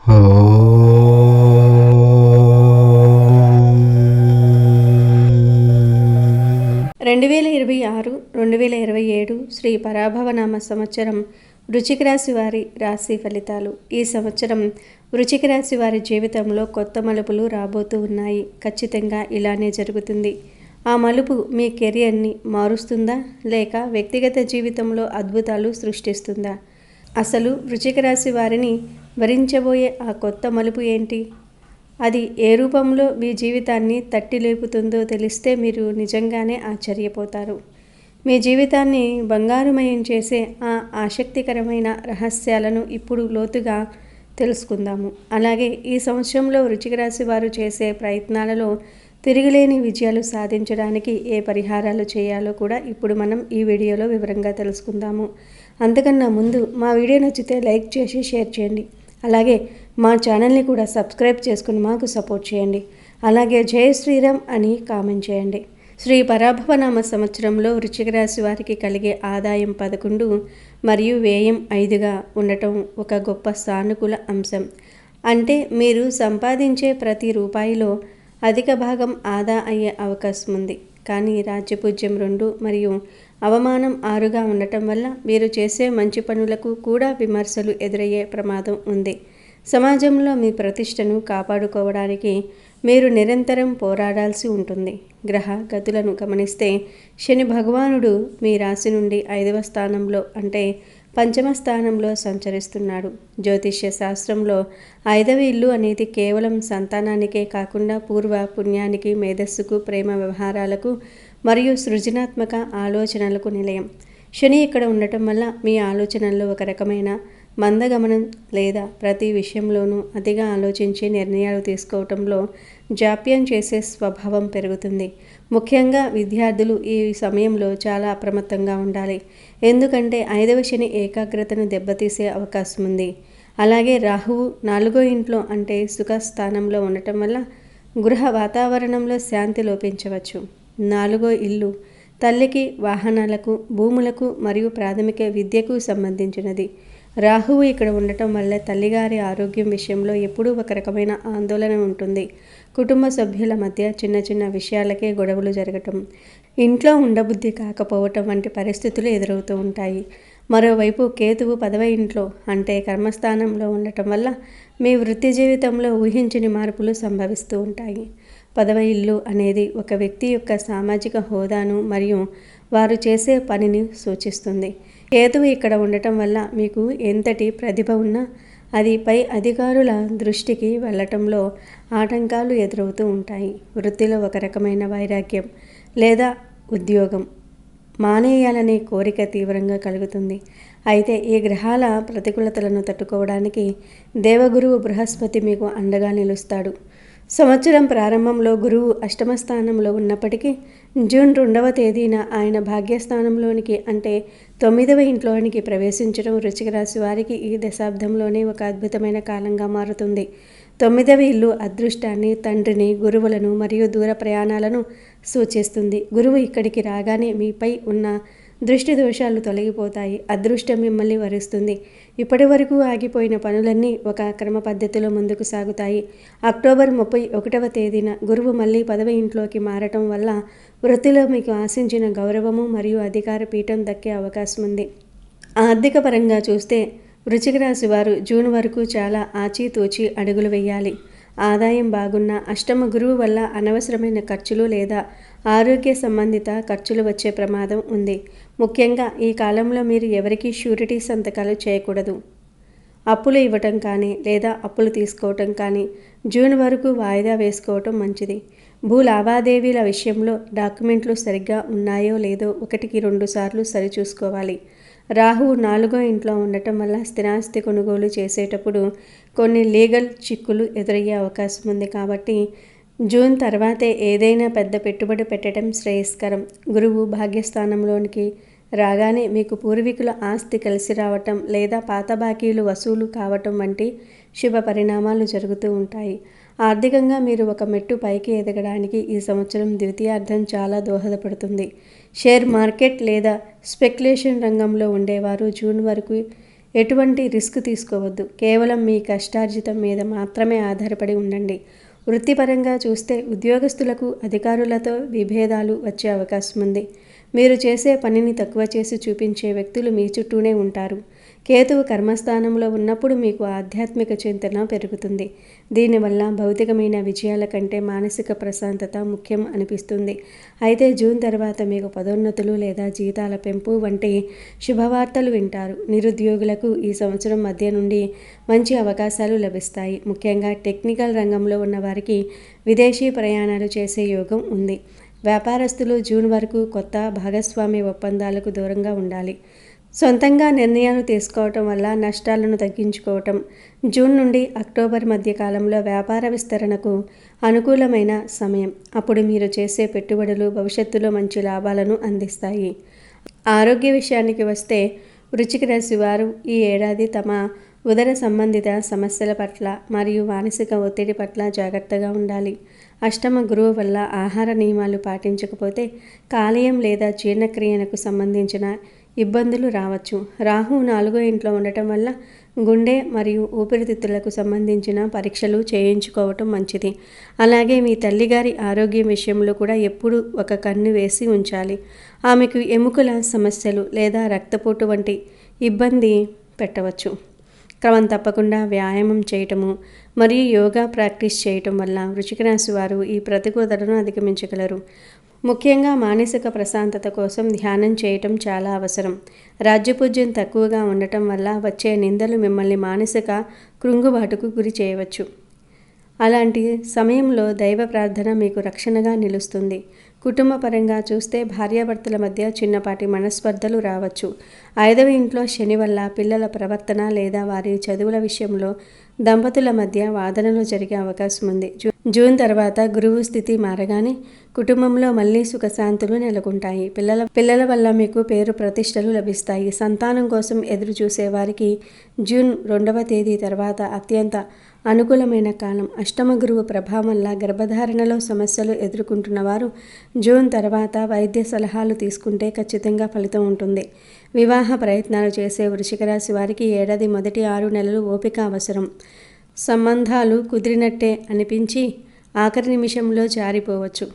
2026 2027 శ్రీ పరాభవనామ సంవత్సరం వృశ్చిక రాశి వారి రాశి ఫలితాలు. ఈ సంవత్సరం వృశ్చిక రాశి వారి జీవితంలో కొత్త మలుపులు రాబోతూ ఉన్నాయి. ఖచ్చితంగా ఇలానే జరుగుతుంది. ఆ మలుపు మీ కెరియర్ని మారుస్తుందా, లేక వ్యక్తిగత జీవితంలో అద్భుతాలు సృష్టిస్తుందా? అసలు వృశ్చిక రాశి వారిని వరించబోయే ఆ కొత్త మలుపు ఏంటి? అది ఏ రూపంలో మీ జీవితాన్ని తట్టి లేపుతుందో తెలిస్తే మీరు నిజంగానే ఆశ్చర్యపోతారు. మీ జీవితాన్ని బంగారుమయం చేసే ఆ ఆసక్తికరమైన రహస్యాలను ఇప్పుడు లోతుగా తెలుసుకుందాము. అలాగే ఈ సంవత్సరంలో వృశ్చిక రాశి వారు చేసే ప్రయత్నాలలో తిరుగులేని విజయాలు సాధించడానికి ఏ పరిహారాలు చేయాలో కూడా ఇప్పుడు మనం ఈ వీడియోలో వివరంగా తెలుసుకుందాము. అంతకన్నా ముందు మా వీడియో నచ్చితే లైక్ చేసి షేర్ చేయండి. అలాగే మా ఛానల్ని కూడా సబ్స్క్రైబ్ చేసుకుని మాకు సపోర్ట్ చేయండి. అలాగే జై శ్రీరామ్ అని కామెంట్ చేయండి. శ్రీ పరాభవనామ సంవత్సరంలో వృశ్చిక రాశి వారికి కలిగే ఆదాయం 11 మరియు వ్యయం 5గా ఉండటం ఒక గొప్ప సానుకూల అంశం. అంటే మీరు సంపాదించే ప్రతి రూపాయిలో అధిక భాగం ఆదా అయ్యే అవకాశం ఉంది. కానీ రాజ్యపూజ్యం 2 మరియు అవమానం 6గా ఉండటం వల్ల మీరు చేసే మంచి పనులకు కూడా విమర్శలు ఎదురయ్యే ప్రమాదం ఉంది. సమాజంలో మీ ప్రతిష్టను కాపాడుకోవడానికి మీరు నిరంతరం పోరాడాల్సి ఉంటుంది. గ్రహ గతులను గమనిస్తే శని భగవానుడు మీ రాశి నుండి 5వ స్థానంలో అంటే పంచమ స్థానంలో సంచరిస్తున్నాడు. జ్యోతిష్య శాస్త్రంలో 5వ ఇల్లు అనేది కేవలం సంతానానికే కాకుండా పూర్వ పుణ్యానికి, మేధస్సుకు, ప్రేమ వ్యవహారాలకు మరియు సృజనాత్మక ఆలోచనలకు నిలయం. శని ఇక్కడ ఉండటం వల్ల మీ ఆలోచనల్లో ఒక రకమైన మందగమనం లేదా ప్రతి విషయంలోనూ అతిగా ఆలోచించి నిర్ణయాలు తీసుకోవటంలో జాప్యం చేసే స్వభావం పెరుగుతుంది. ముఖ్యంగా విద్యార్థులు ఈ సమయంలో చాలా అప్రమత్తంగా ఉండాలి. ఎందుకంటే 5వ శని ఏకాగ్రతను దెబ్బతీసే అవకాశం ఉంది. అలాగే రాహువు 4వ ఇంట్లో అంటే సుఖ స్థానంలో ఉండటం వల్ల గృహ వాతావరణంలో శాంతి లోపించవచ్చు. 4వ ఇల్లు తల్లికి, వాహనాలకు, భూములకు మరియు ప్రాథమిక విద్యకు సంబంధించినది. రాహువు ఇక్కడ ఉండటం వల్ల తల్లిగారి ఆరోగ్యం విషయంలో ఎప్పుడూ ఒక రకమైన ఆందోళన ఉంటుంది. కుటుంబ సభ్యుల మధ్య చిన్న చిన్న విషయాలకే గొడవలు జరగటం, ఇంట్లో ఉండబుద్ధి కాకపోవటం వంటి పరిస్థితులు ఎదురవుతూ ఉంటాయి. మరోవైపు కేతువు 10వ ఇంట్లో అంటే కర్మస్థానంలో ఉండటం వల్ల మీ వృత్తి జీవితంలో ఊహించని మార్పులు సంభవిస్తూ ఉంటాయి. 10వ ఇల్లు అనేది ఒక వ్యక్తి యొక్క సామాజిక హోదాను మరియు వారు చేసే పనిని సూచిస్తుంది. కేతువు ఇక్కడ ఉండటం వల్ల మీకు ఎంతటి ప్రతిభ ఉన్నా అది పై అధికారుల దృష్టికి వెళ్ళటంలో ఆటంకాలు ఎదురవుతూ ఉంటాయి. వృత్తిలో ఒక రకమైన వైరాగ్యం లేదా ఉద్యోగం మానేయాలనే కోరిక తీవ్రంగా కలుగుతుంది. అయితే ఈ గ్రహాల ప్రతికూలతలను తట్టుకోవడానికి దేవగురువు బృహస్పతి మీకు అండగా నిలుస్తాడు. సంవత్సరం ప్రారంభంలో గురువు 8వ స్థానంలో ఉన్నప్పటికీ జూన్ 2వ తేదీన ఆయన భాగ్యస్థానంలోనికి అంటే 9వ ఇంట్లోనికి ప్రవేశించడం వృశ్చిక రాశి వారికి ఈ దశాబ్దంలోనే ఒక అద్భుతమైన కాలంగా మారుతుంది. 9వ ఇల్లు అదృష్టాన్ని, తండ్రిని, గురువులను మరియు దూర ప్రయాణాలను సూచిస్తుంది. గురువు ఇక్కడికి రాగానే మీపై ఉన్న దృష్టి దోషాలు తొలగిపోతాయి. అదృష్టం మిమ్మల్ని వరిస్తుంది. ఇప్పటి వరకు ఆగిపోయిన పనులన్నీ ఒక క్రమ పద్ధతిలో ముందుకు సాగుతాయి. అక్టోబర్ 31వ తేదీన గురువు మళ్ళీ 10వ ఇంట్లోకి మారటం వల్ల వృత్తిలో మీకు ఆశించిన గౌరవము మరియు అధికార పీఠం దక్కే అవకాశం ఉంది. ఆర్థిక పరంగా చూస్తే వృశ్చిక రాశి వారు జూన్ వరకు చాలా ఆచితూచి అడుగులు వేయాలి. ఆదాయం బాగున్న 8వ గురువు వల్ల అనవసరమైన ఖర్చులు లేదా ఆరోగ్య సంబంధిత ఖర్చులు వచ్చే ప్రమాదం ఉంది. ముఖ్యంగా ఈ కాలంలో మీరు ఎవరికీ షూరిటీ సంతకాలు చేయకూడదు. అప్పులు ఇవ్వటం కానీ లేదా అప్పులు తీసుకోవటం కానీ జూన్ వరకు వాయిదా వేసుకోవటం మంచిది. భూ లావాదేవీల విషయంలో డాక్యుమెంట్లు సరిగ్గా ఉన్నాయో లేదో 1కి 2 సార్లు సరిచూసుకోవాలి. రాహువు 4వ ఇంట్లో ఉండటం వల్ల స్థిరాస్తి కొనుగోలు చేసేటప్పుడు కొన్ని లీగల్ చిక్కులు ఎదురయ్యే అవకాశం ఉంది. కాబట్టి జూన్ తర్వాతే ఏదైనా పెద్ద పెట్టుబడి పెట్టడం శ్రేయస్కరం. గురువు భాగ్యస్థానంలోనికి రాగానే మీకు పూర్వీకుల ఆస్తి కలిసి రావటం లేదా పాత బాకీలు వసూలు కావటం వంటి శుభ పరిణామాలు జరుగుతూ ఉంటాయి. ఆర్థికంగా మీరు ఒక మెట్టు పైకి ఎదగడానికి ఈ సంవత్సరం ద్వితీయార్థం చాలా దోహదపడుతుంది. షేర్ మార్కెట్ లేదా స్పెక్యులేషన్ రంగంలో ఉండేవారు జూన్ వరకు ఎటువంటి రిస్క్ తీసుకోవద్దు. కేవలం మీ కష్టార్జితం మీద మాత్రమే ఆధారపడి ఉండండి. వృత్తిపరంగా చూస్తే ఉద్యోగస్తులకు అధికారులతో విభేదాలు వచ్చే అవకాశం ఉంది. మీరు చేసే పనిని తక్కువ చేసి చూపించే వ్యక్తులు మీ చుట్టూనే ఉంటారు. కేతువు కర్మస్థానంలో ఉన్నప్పుడు మీకు ఆధ్యాత్మిక చింతన పెరుగుతుంది. దీనివల్ల భౌతికమైన విజయాల కంటే మానసిక ప్రశాంతత ముఖ్యం అనిపిస్తుంది. అయితే జూన్ తర్వాత మీకు పదోన్నతులు లేదా జీతాల పెంపు వంటి శుభవార్తలు వింటారు. నిరుద్యోగులకు ఈ సంవత్సరం మధ్య నుండి మంచి అవకాశాలు లభిస్తాయి. ముఖ్యంగా టెక్నికల్ రంగంలో ఉన్న వారికి విదేశీ ప్రయాణాలు చేసే యోగం ఉంది. వ్యాపారస్తులు జూన్ వరకు కొత్త భాగస్వామి ఒప్పందాలకు దూరంగా ఉండాలి. సొంతంగా నిర్ణయాలు తీసుకోవటం వల్ల నష్టాలను తగ్గించుకోవటం. జూన్ నుండి అక్టోబర్ మధ్య కాలంలో వ్యాపార విస్తరణకు అనుకూలమైన సమయం. అప్పుడు మీరు చేసే పెట్టుబడులు భవిష్యత్తులో మంచి లాభాలను అందిస్తాయి. ఆరోగ్య విషయానికి వస్తే వృశ్చిక రాశి వారు ఈ ఏడాది తమ ఉదర సంబంధిత సమస్యల పట్ల మరియు మానసిక ఒత్తిడి పట్ల జాగ్రత్తగా ఉండాలి. అష్టమ గురువు వల్ల ఆహార నియమాలు పాటించకపోతే కాలేయం లేదా జీర్ణక్రియకు సంబంధించిన ఇబ్బందులు రావచ్చు. రాహు 4వ ఇంట్లో ఉండటం వల్ల గుండె మరియు ఊపిరితిత్తులకు సంబంధించిన పరీక్షలు చేయించుకోవటం మంచిది. అలాగే మీ తల్లిగారి ఆరోగ్యం విషయంలో కూడా ఎప్పుడూ ఒక కన్ను వేసి ఉంచాలి. ఆమెకు ఎముకల సమస్యలు లేదా రక్తపోటు వంటి ఇబ్బంది పెట్టవచ్చు. క్రమం తప్పకుండా వ్యాయామం చేయటము మరియు యోగా ప్రాక్టీస్ చేయటం వల్ల వృశ్చిక రాశి వారు ఈ ప్రతికూలతలను అధిగమించగలరు. ముఖ్యంగా మానసిక ప్రశాంతత కోసం ధ్యానం చేయటం చాలా అవసరం. రాజ్యపూజ్యం తక్కువగా ఉండటం వల్ల వచ్చే నిందలు మిమ్మల్ని మానసిక కృంగుబాటుకు గురి చేయవచ్చు. అలాంటి సమయంలో దైవ ప్రార్థన మీకు రక్షణగా నిలుస్తుంది. కుటుంబ పరంగా చూస్తే భార్యాభర్తల మధ్య చిన్నపాటి మనస్పర్ధలు రావచ్చు. 5వ ఇంట్లో శని వల్ల పిల్లల ప్రవర్తన లేదా వారి చదువుల విషయంలో దంపతుల మధ్య వాదనలు జరిగే అవకాశం ఉంది. జూన్ తర్వాత గురువు స్థితి మారగానే కుటుంబంలో మళ్ళీ సుఖశాంతులు నెలకొంటాయి. పిల్లల వల్ల మీకు పేరు ప్రతిష్టలు లభిస్తాయి. సంతానం కోసం ఎదురు చూసేవారికి జూన్ 2వ తేదీ తర్వాత అత్యంత అనుకూలమైన కాలం. అష్టమ గురువు ప్రభావం వల్ల గర్భధారణలో సమస్యలు ఎదుర్కొంటున్న వారు జూన్ తర్వాత వైద్య సలహాలు తీసుకుంటే ఖచ్చితంగా ఫలితం ఉంటుంది. వివాహ ప్రయత్నాలు చేసే వృశ్చిక రాశి వారికి ఏడాది మొదటి 6 నెలలు ఓపిక అవసరం. సంబంధాలు కుదిరినట్టే అనిపించి ఆఖరి నిమిషంలో జారిపోవచ్చు.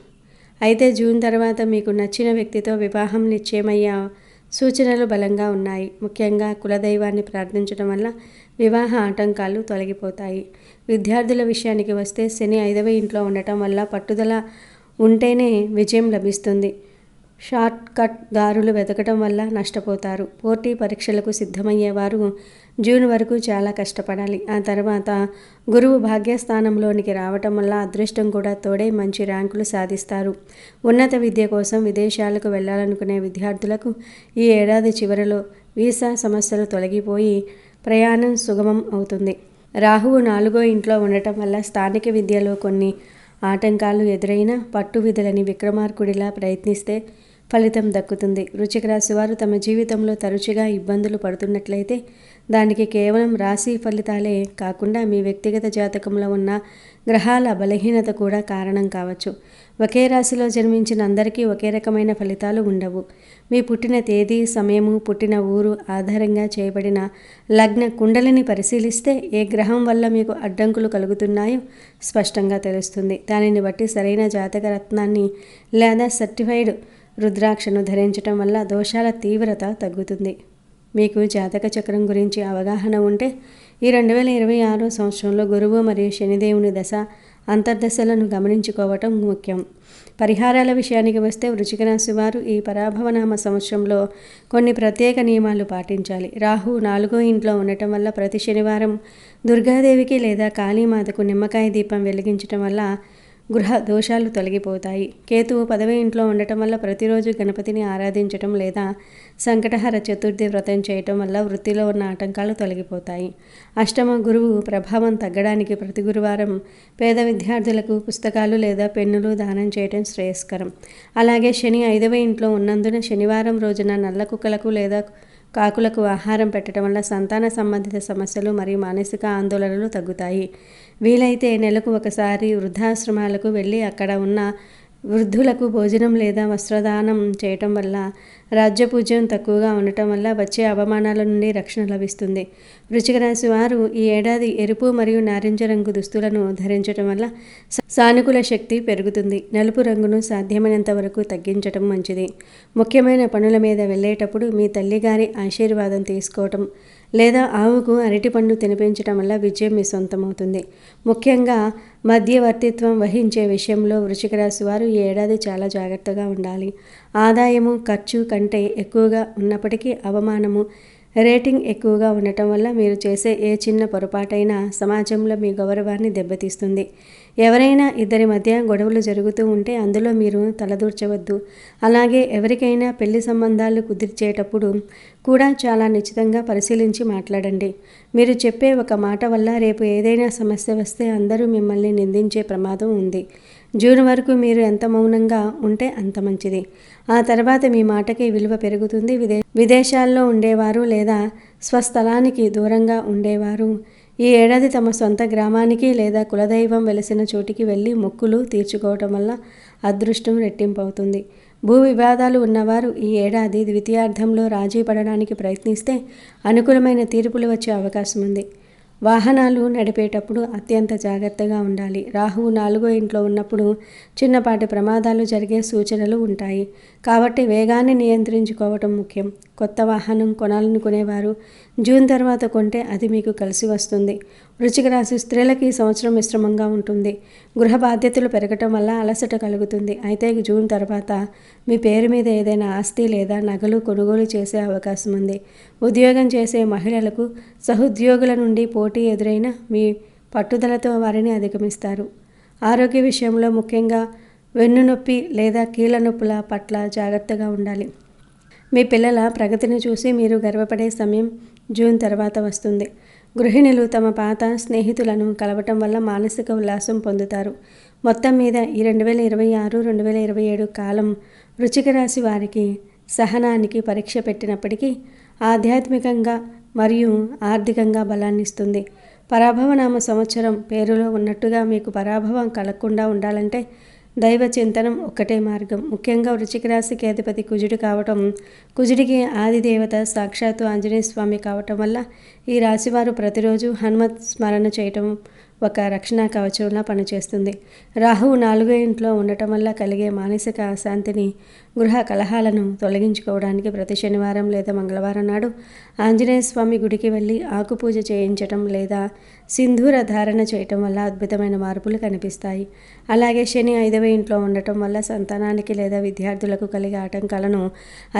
అయితే జూన్ తర్వాత మీకు నచ్చిన వ్యక్తితో వివాహం నిశ్చయమయ్యే సూచనలు బలంగా ఉన్నాయి. ముఖ్యంగా కులదైవాన్ని ప్రార్థించడం వల్ల వివాహ ఆటంకాలు తొలగిపోతాయి. విద్యార్థుల విషయానికి వస్తే శని 5వ ఇంట్లో ఉండటం వల్ల పట్టుదల ఉంటేనే విజయం లభిస్తుంది. షార్ట్ కట్ దారులు వెతకడం వల్ల నష్టపోతారు. పోటీ పరీక్షలకు సిద్ధమయ్యేవారు జూన్ వరకు చాలా కష్టపడాలి. ఆ తర్వాత గురువు భాగ్యస్థానంలోనికి రావటం వల్ల అదృష్టం కూడా తోడై మంచి ర్యాంకులు సాధిస్తారు. ఉన్నత విద్య కోసం విదేశాలకు వెళ్ళాలనుకునే విద్యార్థులకు ఈ ఏడాది చివరిలో వీసా సమస్యలు తొలగిపోయి ప్రయాణం సుగమం అవుతుంది. రాహువు 4వ ఇంట్లో ఉండటం వల్ల స్థానిక విద్యలో కొన్ని ఆటంకాలు ఎదురైనా పట్టువిధులని విక్రమార్కుడిలా ప్రయత్నిస్తే ఫలితం దక్కుతుంది. వృశ్చిక రాశి వారు తమ జీవితంలో తరచుగా ఇబ్బందులు పడుతున్నట్లయితే దానికి కేవలం రాశి ఫలితాలే కాకుండా మీ వ్యక్తిగత జాతకంలో ఉన్న గ్రహాల బలహీనత కూడా కారణం కావచ్చు. ఒకే రాశిలో జన్మించిన అందరికీ ఒకే రకమైన ఫలితాలు ఉండవు. మీ పుట్టిన తేదీ, సమయము, పుట్టిన ఊరు ఆధారంగా చేయబడిన లగ్న కుండలిని పరిశీలిస్తే ఏ గ్రహం వల్ల మీకు అడ్డంకులు కలుగుతున్నాయో స్పష్టంగా తెలుస్తుంది. దానిని బట్టి సరైన జాతక రత్నాన్ని లేదా సర్టిఫైడ్ రుద్రాక్షను ధరించడం వల్ల దోషాల తీవ్రత తగ్గుతుంది. మీకు జాతక చక్రం గురించి అవగాహన ఉంటే ఈ 2026 సంవత్సరంలో గురువు మరియు శనిదేవుని దశ అంతర్దశలను గమనించుకోవటం ముఖ్యం. పరిహారాల విషయానికి వస్తే వృశ్చిక రాశి వారు ఈ పరాభవనామ సంవత్సరంలో కొన్ని ప్రత్యేక నియమాలు పాటించాలి. రాహు 4వ ఇంట్లో ఉండటం వల్ల ప్రతి శనివారం దుర్గాదేవికి లేదా కాళీమాతకు నిమ్మకాయ దీపం వెలిగించడం వల్ల గృహ దోషాలు తొలగిపోతాయి. కేతువు 10వ ఇంట్లో ఉండటం వల్ల ప్రతిరోజు గణపతిని ఆరాధించటం లేదా సంకటహర చతుర్థి వ్రతం చేయటం వల్ల వృత్తిలో ఉన్న ఆటంకాలు తొలగిపోతాయి. అష్టమ గురువు ప్రభావం తగ్గడానికి ప్రతి గురువారం పేద విద్యార్థులకు పుస్తకాలు లేదా పెన్నులు దానం చేయటం శ్రేయస్కరం. అలాగే శని 5వ ఇంట్లో ఉన్నందున శనివారం రోజున నల్ల కుక్కలకు లేదా కాకులకు ఆహారం పెట్టడం వల్ల సంతాన సంబంధిత సమస్యలు మరియు మానసిక ఆందోళనలు తగ్గుతాయి. వీలైతే నెలకు ఒకసారి వృద్ధాశ్రమాలకు వెళ్ళి అక్కడ ఉన్న వృద్ధులకు భోజనం లేదా వస్త్రదానం చేయటం వల్ల, రాజ్యపూజ్యం తక్కువగా ఉండటం వల్ల వచ్చే అవమానాల నుండి రక్షణ లభిస్తుంది. వృశ్చిక రాశి వారు ఈ ఏడాది ఎరుపు మరియు నారింజ రంగు దుస్తులను ధరించడం వల్ల సానుకూల శక్తి పెరుగుతుంది. నలుపు రంగును సాధ్యమైనంత వరకు తగ్గించటం మంచిది. ముఖ్యమైన పనుల మీద వెళ్ళేటప్పుడు మీ తల్లిగారి ఆశీర్వాదం తీసుకోవటం లేదా ఆవుకు అరటిపండు తినిపించడం వల్ల విజయం మీ సొంతమవుతుంది. ముఖ్యంగా మధ్యవర్తిత్వం వహించే విషయంలో వృశ్చిక రాశి వారు ఈ ఏడాది చాలా జాగ్రత్తగా ఉండాలి. ఆదాయము ఖర్చు కంటే ఎక్కువగా ఉన్నప్పటికీ అవమానము, రేటింగ్ ఎక్కువగా ఉండటం వల్ల మీరు చేసే ఏ చిన్న పొరపాటైనా సమాజంలో మీ గౌరవాన్ని దెబ్బతీస్తుంది. ఎవరైనా ఇద్దరి మధ్య గొడవలు జరుగుతూ ఉంటే అందులో మీరు తలదూర్చవద్దు. అలాగే ఎవరికైనా పెళ్లి సంబంధాలు కుదిర్చేటప్పుడు కూడా చాలా నిశ్చితంగా పరిశీలించి మాట్లాడండి. మీరు చెప్పే ఒక మాట వల్ల రేపు ఏదైనా సమస్య వస్తే అందరూ మిమ్మల్ని నిందించే ప్రమాదం ఉంది. జూన్ వరకు మీరు ఎంత మౌనంగా ఉంటే అంత మంచిది. ఆ తర్వాత మీ మాటకి విలువ పెరుగుతుంది. విదేశాల్లో ఉండేవారు లేదా స్వస్థలానికి దూరంగా ఉండేవారు ఈ ఏడాది తమ సొంత గ్రామానికి లేదా కులదైవం వెలిసిన చోటికి వెళ్ళి మొక్కులు తీర్చుకోవటం వల్ల అదృష్టం రెట్టింపు అవుతుంది. భూ వివాదాలు ఉన్నవారు ఈ ఏడాది ద్వితీయార్థంలో రాజీ పడడానికి ప్రయత్నిస్తే అనుకూలమైన తీర్పులు వచ్చే అవకాశం ఉంది. వాహనాలు నడిపేటప్పుడు అత్యంత జాగ్రత్తగా ఉండాలి. రాహువు 4వ ఇంట్లో ఉన్నప్పుడు చిన్నపాటి ప్రమాదాలు జరిగే సూచనలు ఉంటాయి. కాబట్టి వేగాన్ని నియంత్రించుకోవటం ముఖ్యం. కొత్త వాహనం కొనాలనుకునేవారు జూన్ తర్వాత కొంటే అది మీకు కలిసి వస్తుంది. వృశ్చిక రాశి స్త్రీలకి ఈ సంవత్సరం మిశ్రమంగా ఉంటుంది. గృహ బాధ్యతలు పెరగటం వల్ల అలసట కలుగుతుంది. అయితే జూన్ తర్వాత మీ పేరు మీద ఏదైనా ఆస్తి లేదా నగలు కొనుగోలు చేసే అవకాశం ఉంది. ఉద్యోగం చేసే మహిళలకు సహోద్యోగుల నుండి పోటీ ఎదురైనా మీ పట్టుదలతో వారిని అధిగమిస్తారు. ఆరోగ్య విషయంలో ముఖ్యంగా వెన్నునొప్పి లేదా కీళ్ళ నొప్పుల పట్ల జాగ్రత్తగా ఉండాలి. మీ పిల్లల ప్రగతిని చూసి మీరు గర్వపడే సమయం జూన్ తర్వాత వస్తుంది. గృహిణులు తమ పాత స్నేహితులను కలవటం వల్ల మానసిక ఉల్లాసం పొందుతారు. మొత్తం మీద ఈ 2026-2027 కాలం వృశ్చిక రాశి వారికి సహనానికి పరీక్ష పెట్టినప్పటికీ ఆధ్యాత్మికంగా మరియు ఆర్థికంగా బలాన్నిస్తుంది. పరాభవనామ సంవత్సరం పేరులో ఉన్నట్టుగా మీకు పరాభవం కలగకుండా ఉండాలంటే దైవ చింతనం ఒక్కటే మార్గం. ముఖ్యంగా వృశ్చిక రాశికి అధిపతి కుజుడు కావటం, కుజుడికి ఆదిదేవత సాక్షాత్తు ఆంజనేయ స్వామి కావటం వల్ల ఈ రాశివారు ప్రతిరోజు హనుమత్ స్మరణ చేయటం ఒక రక్షణ కవచంలా పనిచేస్తుంది. రాహువు 4వ ఇంట్లో ఉండటం వల్ల కలిగే మానసిక అశాంతిని, గృహ కలహాలను తొలగించుకోవడానికి ప్రతి శనివారం లేదా మంగళవారం నాడు ఆంజనేయ స్వామి గుడికి వెళ్ళి ఆకుపూజ చేయించటం లేదా సింధూర ధారణ చేయటం వల్ల అద్భుతమైన మార్పులు కనిపిస్తాయి. అలాగే శని 5వ ఇంట్లో ఉండటం వల్ల సంతానానికి లేదా విద్యార్థులకు కలిగే ఆటంకాలను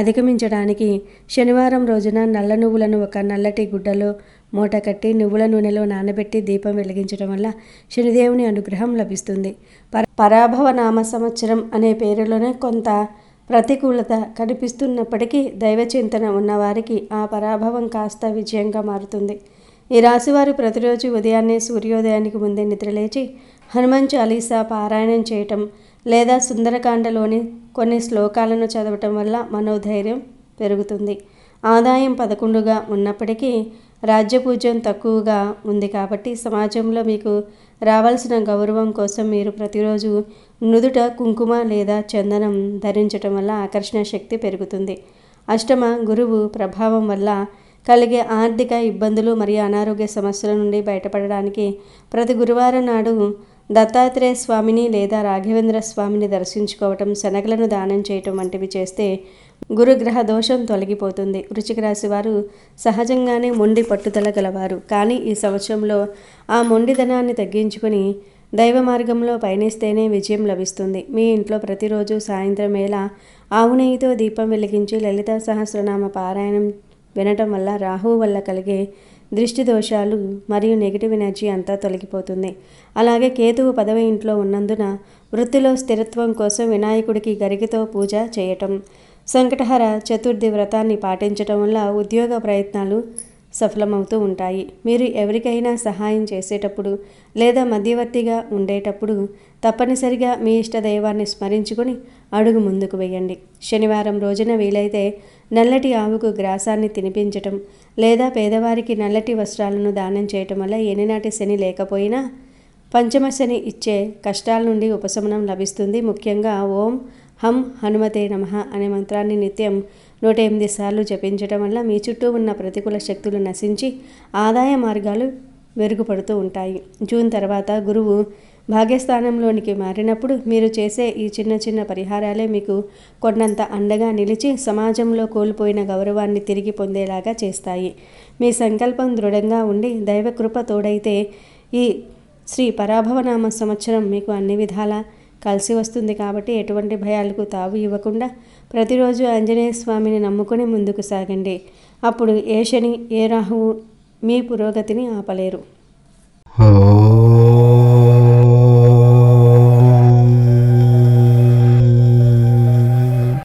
అధిగమించడానికి శనివారం రోజున నల్ల నువ్వులను ఒక నల్లటి గుడ్డలో మూట కట్టి నువ్వుల నూనెలో నానబెట్టి దీపం వెలిగించడం వల్ల శనిదేవుని అనుగ్రహం లభిస్తుంది. పరాభవ నామ సంవత్సరం అనే పేరులోనే కొంత ప్రతికూలత కనిపిస్తున్నప్పటికీ దైవచింతన ఉన్నవారికి ఆ పరాభవం కాస్త విజయంగా మారుతుంది. ఈ రాశివారు ప్రతిరోజు ఉదయాన్నే సూర్యోదయానికి ముందే నిద్రలేచి హనుమాన్ చాలీసా పారాయణం చేయటం లేదా సుందరకాండలోని కొన్ని శ్లోకాలను చదవటం వల్ల మనోధైర్యం పెరుగుతుంది. ఆదాయం 11గా ఉన్నప్పటికీ రాజ్యపూజ్యం తక్కువగా ఉంది కాబట్టి సమాజంలో మీకు రావాల్సిన గౌరవం కోసం మీరు ప్రతిరోజు నుదుట కుంకుమ లేదా చందనం ధరించటం వల్ల ఆకర్షణ శక్తి పెరుగుతుంది. అష్టమ గురువు ప్రభావం వల్ల కలిగే ఆర్థిక ఇబ్బందులు మరియు అనారోగ్య సమస్యల నుండి బయటపడడానికి ప్రతి గురువారం నాడు దత్తాత్రేయ స్వామిని లేదా రాఘవేంద్ర స్వామిని దర్శించుకోవటం, శనగలను దానం చేయటం వంటివి చేస్తే గురుగ్రహ దోషం తొలగిపోతుంది. వృశ్చిక రాశి వారు సహజంగానే మొండి పట్టుదల గలవారు. కానీ ఈ సంవత్సరంలో ఆ మొండిదనాన్ని తగ్గించుకుని దైవ మార్గంలో పయనిస్తేనే విజయం లభిస్తుంది. మీ ఇంట్లో ప్రతిరోజు సాయంత్రం వేళ ఆవు నెయ్యితో దీపం వెలిగించి లలితా సహస్రనామ పారాయణం వినటం వల్ల రాహువు వల్ల కలిగే దృష్టి దోషాలు మరియు నెగిటివ్ ఎనర్జీ అంతా తొలగిపోతుంది. అలాగే కేతువు 10వ ఇంట్లో ఉన్నందున వృత్తిలో స్థిరత్వం కోసం వినాయకుడికి గరికతో పూజ చేయటం, సంకటహర చతుర్థి వ్రతాన్ని పాటించటం వల్ల ఉద్యోగ ప్రయత్నాలు సఫలమవుతూ ఉంటాయి. మీరు ఎవరికైనా సహాయం చేసేటప్పుడు లేదా మధ్యవర్తిగా ఉండేటప్పుడు తప్పనిసరిగా మీ ఇష్ట దైవాన్ని స్మరించుకొని అడుగు ముందుకు వేయండి. శనివారం రోజున వీలైతే నల్లటి ఆవుకు గ్రాసాన్ని తినిపించటం లేదా పేదవారికి నల్లటి వస్త్రాలను దానం చేయటం వల్ల ఏలినాటి శని లేకపోయినా పంచమశని ఇచ్చే కష్టాల నుండి ఉపశమనం లభిస్తుంది. ముఖ్యంగా ఓం హం హనుమతే నమః అనే మంత్రాన్ని నిత్యం 108 సార్లు జపించడం వల్ల మీ చుట్టూ ఉన్న ప్రతికూల శక్తులు నశించి ఆదాయ మార్గాలు మెరుగుపడుతూ ఉంటాయి. జూన్ తర్వాత గురువు భాగ్యస్థానంలోనికి మారినప్పుడు మీరు చేసే ఈ చిన్న చిన్న పరిహారాలే మీకు కొండంత అండగా నిలిచి సమాజంలో కోల్పోయిన గౌరవాన్ని తిరిగి పొందేలాగా చేస్తాయి. మీ సంకల్పం దృఢంగా ఉండి దైవకృప తోడైతే ఈ శ్రీ పరాభవనామ సంవత్సరం మీకు అన్ని విధాలా కలిసి వస్తుంది. కాబట్టి ఎటువంటి భయాలకు తావు ఇవ్వకుండా ప్రతిరోజు ఆంజనేయ స్వామిని నమ్ముకొని ముందుకు సాగండి. అప్పుడు ఏ శని ఏ రాహువు మీ పురోగతిని ఆపలేరు.